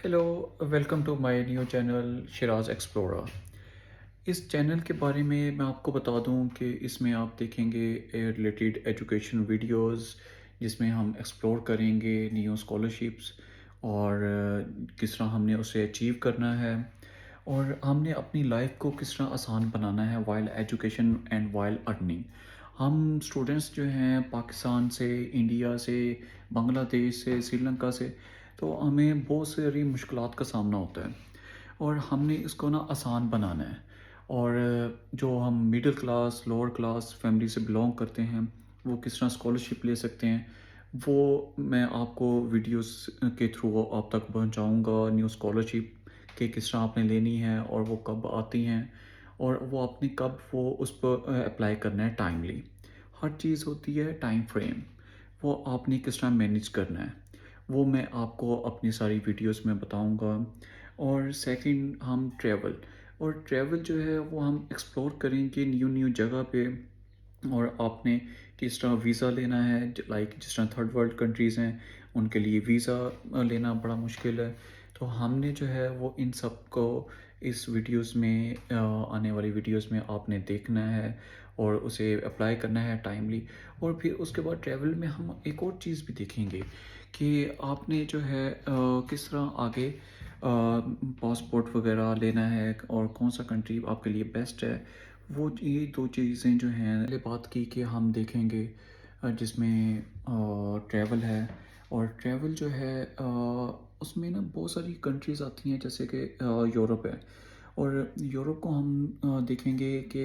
Hello, welcome to my new channel Shiraz explorer. इस चैनल के बारे में मैं आपको बता दूं कि इसमें आप देखेंगे रिलेटेड एजुकेशन वीडियोस जिसमें हम एक्सप्लोर करेंगे न्यू स्कॉलरशिप्स और किस तरह हमने उसे अचीव करना है और हमने अपनी लाइफ को किस तरह आसान बनाना है while education and while earning. हम स्टूडेंट्स जो हैं पाकिस्तान से, इंडिया से, बांग्लादेश से, श्रीलंका से, तो हमें बहुत सारी मुश्किलात का सामना होता है और हमने इसको ना आसान बनाना है। और जो हम middle class, lower class family से बिलोंग करते हैं, वो किस तरह स्कॉलरशिप ले सकते हैं, वो मैं आपको वीडियोस के थ्रू आप तक पहुंचाऊंगा। न्यू स्कॉलरशिप के किस तरह आपने लेनी है और वो कब आती हैं और वो आपने कब वो उस पर अप्लाई करना है टाइमली। हर चीज़ होती है टाइम फ्रेम, वो आपने किस तरह मैनेज करना है, वो मैं आपको अपनी सारी वीडियोस में बताऊंगा। और सेकंड हम ट्रैवल, और ट्रैवल जो है वो हम एक्सप्लोर करेंगे न्यू न्यू जगह पे। और आपने किस तरह वीज़ा लेना है, लाइक जिस तरह थर्ड वर्ल्ड कंट्रीज़ हैं उनके लिए वीज़ा लेना बड़ा मुश्किल है। तो हमने जो है वो इन सब को इस वीडियोस में आने वाली वीडियोस में आपने देखना है और उसे अप्लाई करना है टाइमली। और फिर उसके बाद ट्रैवल में हम एक और चीज़ भी देखेंगे कि आपने जो है किस तरह आगे पासपोर्ट वगैरह लेना है और कौन सा कंट्री आपके लिए बेस्ट है। वो ये दो चीज़ें जो हैं पहले बात की कि हम देखेंगे जिसमें ट्रैवल है। और ट्रैवल जो है उसमें ना बहुत सारी कंट्रीज़ आती हैं, जैसे कि यूरोप है। और यूरोप को हम देखेंगे कि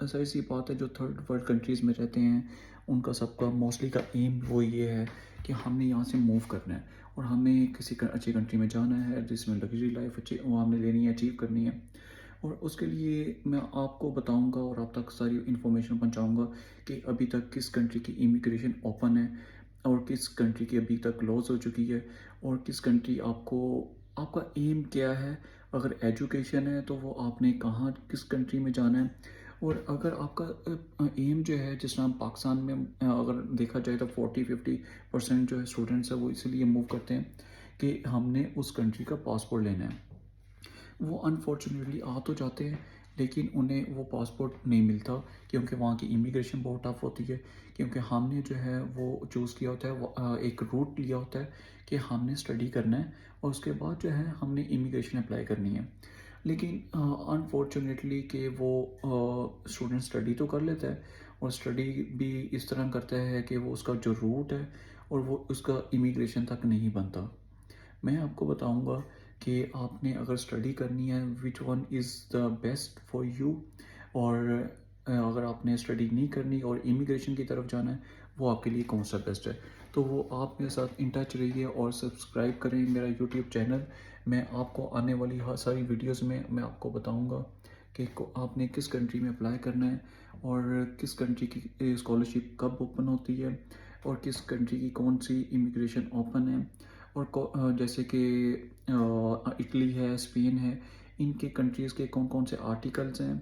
ऐसा सी बात है, जो थर्ड वर्ल्ड कंट्रीज़ में रहते हैं उनका सबका मोस्टली का एम वो ये है कि हमने यहाँ से मूव करना है और हमें किसी अच्छी कंट्री में जाना है जिसमें लग्जरी लाइफ अच्छी वो हमने लेनी है, अचीव करनी है। और उसके लिए मैं आपको बताऊंगा और आप तक सारी इन्फॉर्मेशन पहुंचाऊंगा कि अभी तक किस कंट्री की इमिग्रेशन ओपन है और किस कंट्री की अभी तक क्लोज हो चुकी है और किस कंट्री आपको, आपका एम क्या है। अगर एजुकेशन है तो वो आपने कहाँ किस कंट्री में जाना है। और अगर आपका एम जो है, जिस तरह हम पाकिस्तान में अगर देखा जाए तो 40-50% जो है स्टूडेंट्स है वो इसीलिए मूव करते हैं कि हमने उस कंट्री का पासपोर्ट लेना है। वो अनफॉर्चुनेटली आ तो जाते हैं लेकिन उन्हें वो पासपोर्ट नहीं मिलता क्योंकि वहाँ की इमिग्रेशन बहुत टफ होती है। क्योंकि हमने जो है वो चूज़ किया होता है, वो एक रूट लिया होता है कि हमने स्टडी करना है और उसके बाद जो है हमने इमिग्रेशन अप्लाई करनी है। लेकिन अनफॉर्चुनेटली कि वो स्टूडेंट स्टडी तो कर लेता है और स्टडी भी इस तरह करता है कि वो उसका जो रूट है और वो उसका इमिग्रेशन तक नहीं बनता। मैं आपको बताऊंगा कि आपने अगर स्टडी करनी है which one is the best for you. और अगर आपने स्टडी नहीं करनी और इमिग्रेशन की तरफ जाना है, वो आपके लिए कौन सा बेस्ट है। तो वो आप मेरे साथ इन टच रहिए और सब्सक्राइब करें मेरा यूट्यूब चैनल। मैं आपको आने वाली हर सारी वीडियोस में मैं आपको बताऊंगा कि आपने किस कंट्री में अप्लाई करना है और किस कंट्री की स्कॉलरशिप कब ओपन होती है और किस कंट्री की कौन सी इमिग्रेशन ओपन है। और जैसे कि इटली है, स्पेन है, इनके कंट्रीज़ के कौन कौन से आर्टिकल्स हैं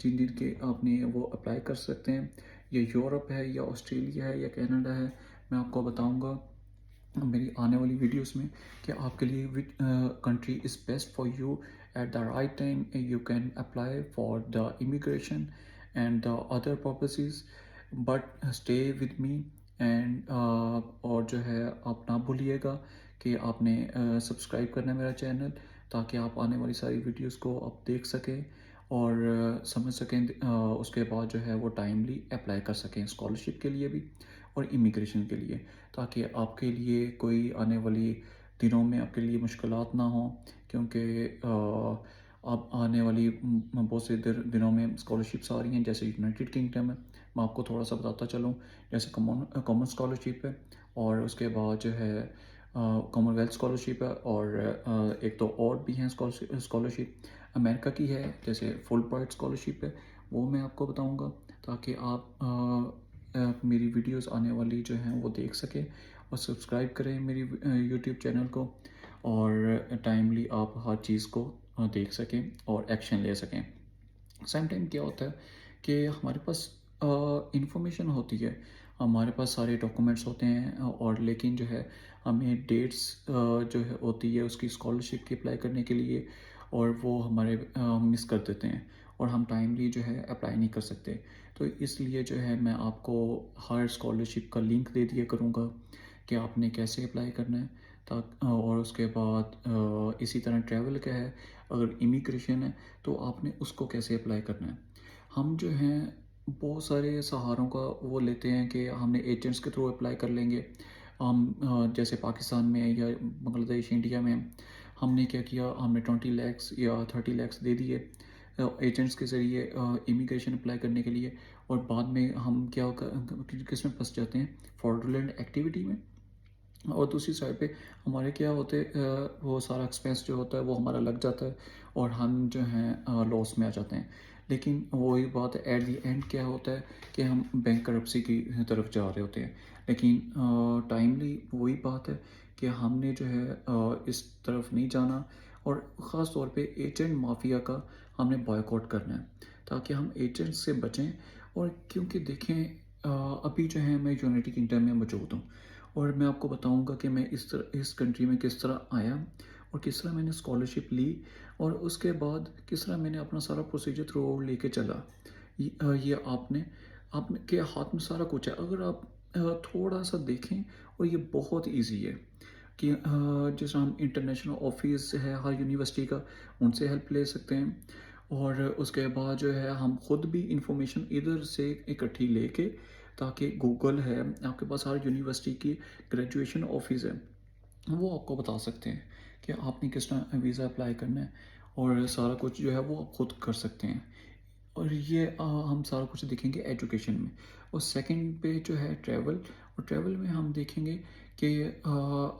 जिन जिन के आपने वो अप्लाई कर सकते हैं। या यूरोप है या ऑस्ट्रेलिया है या कनाडा है, मैं आपको बताऊंगा मेरी आने वाली वीडियोस में कि आपके लिए which country is best for you at the right time. You can apply for the immigration and the other purposes, but stay with me. And और जो है आप ना भूलिएगा कि आपने सब्सक्राइब करना है मेरा चैनल, ताकि आप आने वाली सारी वीडियोस को आप देख सकें और समझ सकें। उसके बाद जो है वो टाइमली अप्लाई कर सकें स्कॉलरशिप के लिए भी और इमिग्रेशन के लिए, ताकि आपके लिए कोई आने वाली दिनों में आपके लिए मुश्किलात ना हो। क्योंकि अब आने वाली बहुत से दिनों में स्कॉलरशिप्स आ रही हैं, जैसे यूनाइटेड किंगडम है। मैं आपको थोड़ा सा बताता चलूँ, जैसे कॉमन स्कॉलरशिप है और उसके बाद जो है कॉमनवेल्थ स्कॉलरशिप है और एक तो और भी हैं स्कॉलरशिप। अमेरिका की है जैसे फुल ब्राइट स्कॉलरशिप है, वो मैं आपको बताऊंगा ताकि आप मेरी वीडियोस आने वाली जो हैं वो देख सकें और सब्सक्राइब करें मेरी यूट्यूब चैनल को। और टाइमली आप हर चीज़ को देख सकें और एक्शन ले सकें। सेम टाइम क्या होता है कि हमारे पास इंफॉर्मेशन होती है, हमारे पास सारे डॉक्यूमेंट्स होते हैं और लेकिन जो है हमें डेट्स जो है होती है उसकी स्कॉलरशिप की अप्लाई करने के लिए, और वो हमारे मिस कर देते हैं और हम टाइमली जो है अप्लाई नहीं कर सकते। तो इसलिए जो है मैं आपको हर स्कॉलरशिप का लिंक दे दिया करूँगा कि आपने कैसे अप्लाई करना है। और उसके बाद इसी तरह ट्रैवल का है, अगर इमिग्रेशन है तो आपने उसको कैसे अप्लाई करना है। हम जो हैं बहुत सारे सहारों का वो लेते हैं कि हमने एजेंट्स के थ्रू अप्लाई कर लेंगे। हम जैसे पाकिस्तान में या बांग्लादेश, इंडिया में हमने क्या किया, हमने 20 लाख या 30 लाख दे दिए एजेंट्स के ज़रिए इमिग्रेशन अप्लाई करने के लिए, और बाद में हम क्या किस में फंस जाते हैं, फ्रॉडुलेंट एक्टिविटी में। और दूसरी साइड पे हमारे क्या होते वो सारा एक्सपेंस जो होता है वो हमारा लग जाता है और हम जो हैं लॉस में आ जाते हैं। लेकिन वही बात है, एट द एंड क्या होता है कि हम बैंक करप्सी की तरफ जा रहे होते हैं। लेकिन टाइमली वही बात है कि हमने जो है इस तरफ नहीं जाना, और ख़ास तौर पे एजेंट माफिया का हमने बॉयकॉट करना है ताकि हम एजेंट से बचें। और क्योंकि देखें अभी जो है मैं यूनाइटेड किंगडम में मौजूद हूँ, और मैं आपको बताऊंगा कि मैं इस कंट्री में किस तरह आया और किस तरह मैंने स्कॉलरशिप ली, और उसके बाद किस तरह मैंने अपना सारा प्रोसीजर थ्रू आउट लेके चला। ये आपने आपने के हाथ में सारा कुछ है, अगर आप थोड़ा सा देखें। और ये बहुत इजी है कि जैसे हम इंटरनेशनल ऑफिस है हर यूनिवर्सिटी का, उनसे हेल्प ले सकते हैं। और उसके बाद जो है हम खुद भी इंफॉर्मेशन इधर से इकट्ठी लेके, ताकि गूगल है आपके पास, हर यूनिवर्सिटी की ग्रेजुएशन ऑफिस है, वो आपको बता सकते हैं कि आपने किस तरह वीज़ा अप्लाई करना है, और सारा कुछ जो है वो आप खुद कर सकते हैं। और ये हम सारा कुछ देखेंगे एजुकेशन में। और सेकंड पे जो है ट्रैवल, और ट्रैवल में हम देखेंगे कि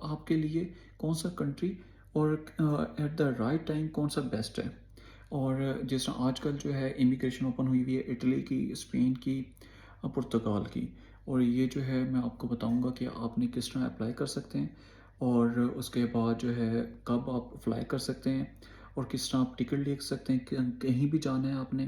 आपके लिए कौन सा कंट्री और एट द राइट टाइम कौन सा बेस्ट है। और जिस तरह आजकल जो है इमिग्रेशन ओपन हुई हुई है इटली की, स्पेन की, पुर्तगाल की, और ये जो है मैं आपको बताऊंगा कि आपने किस तरह अप्लाई कर सकते हैं, और उसके बाद जो है कब आप अप्लाई कर सकते हैं, और किस तरह आप टिकट ले सकते हैं। कहीं भी जाना है आपने,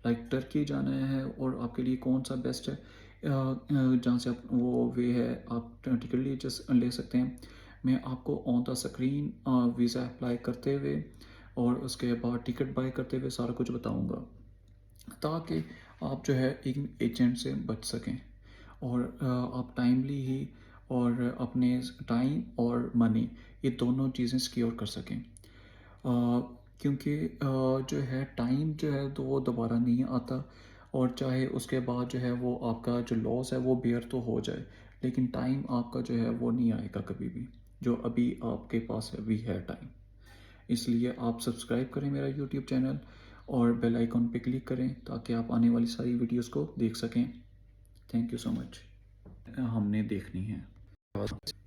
लाइक टर्की जाना है, और आपके लिए कौन सा बेस्ट है जहाँ से आप वो वे है आप टिकट ले सकते हैं। मैं आपको on the screen visa apply करते हुए और उसके बाद टिकट बाय करते हुए सारा कुछ बताऊंगा, ताकि आप जो है एक एजेंट से बच सकें, और आप टाइमली ही और अपने टाइम और मनी, ये दोनों चीज़ें सिक्योर कर सकें। क्योंकि जो है टाइम जो है तो वो दोबारा नहीं आता, और चाहे उसके बाद जो है वो आपका जो लॉस है वो बेयर तो हो जाए, लेकिन टाइम आपका जो है वो नहीं आएगा कभी भी, जो अभी आपके पास अभी है टाइम। इसलिए आप सब्सक्राइब करें मेरा यूट्यूब चैनल, और बेल आइकॉन पे क्लिक करें ताकि आप आने वाली सारी वीडियोस को देख सकें। Thank you so much. हमने देखनी है।